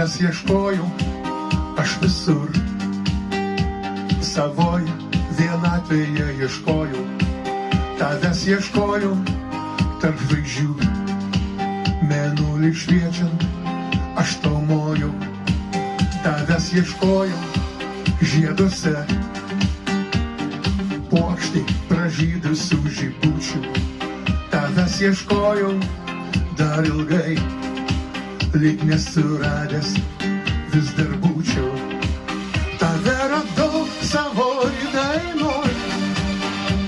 Tavęs ieškojau aš visur, savoje vienatvėje ieškojau. Tavęs ieškojau tarp žvaigždžių, mėnulį šviečiant aš tau mojau. Tavęs ieškojau žieduose, puokštė pražydusių žibučių. Tavęs ieškojau dar ilgai, lyg nesuradęs vis dar būčiau. Tave radau savoj dainoj,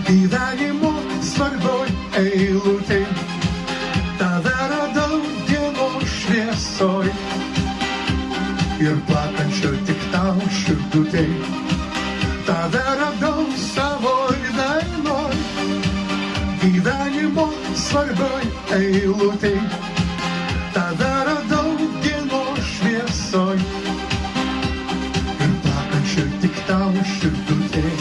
gyvenimo svarbioj eilutėj. Tave radau dienos šviesoj ir plakančio tik tau širdutėj. Tave radau savoj dainoj, gyvenimo svarbioj eilutėj. Tave radau dienos šviesoj ir plakančio tik tau širdutėj.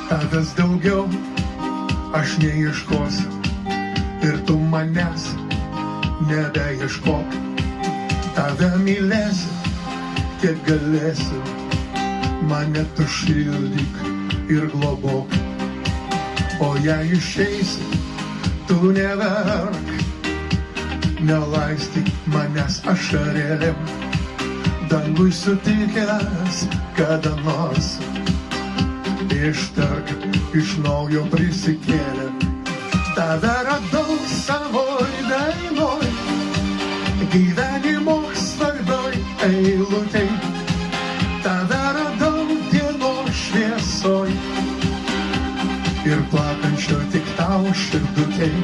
Tavęs daugiau aš neieškosiu ir tu manęs nebeieškok. Tave mylėsiu, kiek galėsiu, mane tu šildyk ir globok. O jei išeisi, tu neverk, nelaistyk manęs ašarėlėm. Dangui sutikęs kada nors, ištark iš naujo prisikėlė. Tave radau savoj dainoj, gyvenimo svarbioj eilutėj. Tave radau dienos šviesoj ir plakančio tik tau širdutėj.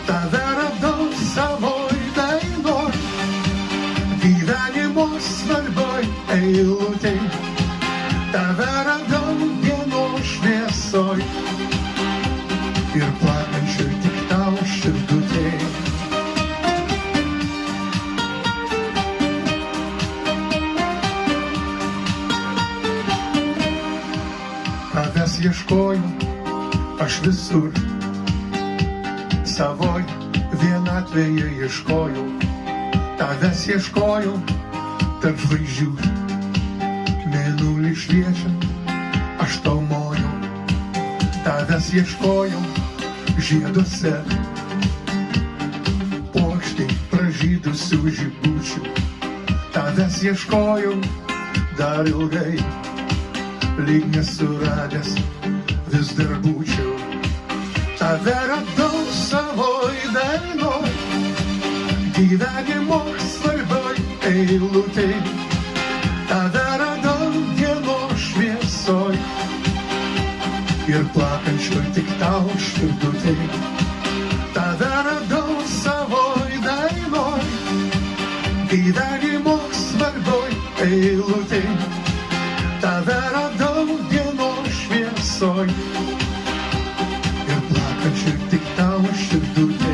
Tave radau savoj dainoj, gyvenimo svarbioj eilutėj. Tave radau dienos šviesoj ir plakančio tik tau širdutėj. Tavęs ieškojau aš visur, savoj vienatvėje ieškojau. Tavęs ieškojau tarp žvaigždžių, mėnulį šviečiant aš tau mojau. Tavęs ieškojau žieduose, puokštė pražydusių žibučių. Tavęs ieškojau dar ilgai, lyg nesuradęs vis dar būčiau. Tave radau savoj dainoj, gyvenimo svarbioj eilutėj. Tave radau dienos šviesoj ir plakančio tik tau širdutėj. Tave radau savoj dainoj, gyvenimo svarbioj eilutėj. Tave radau dienos šviesoj ir plakančio tik tau širdutėj.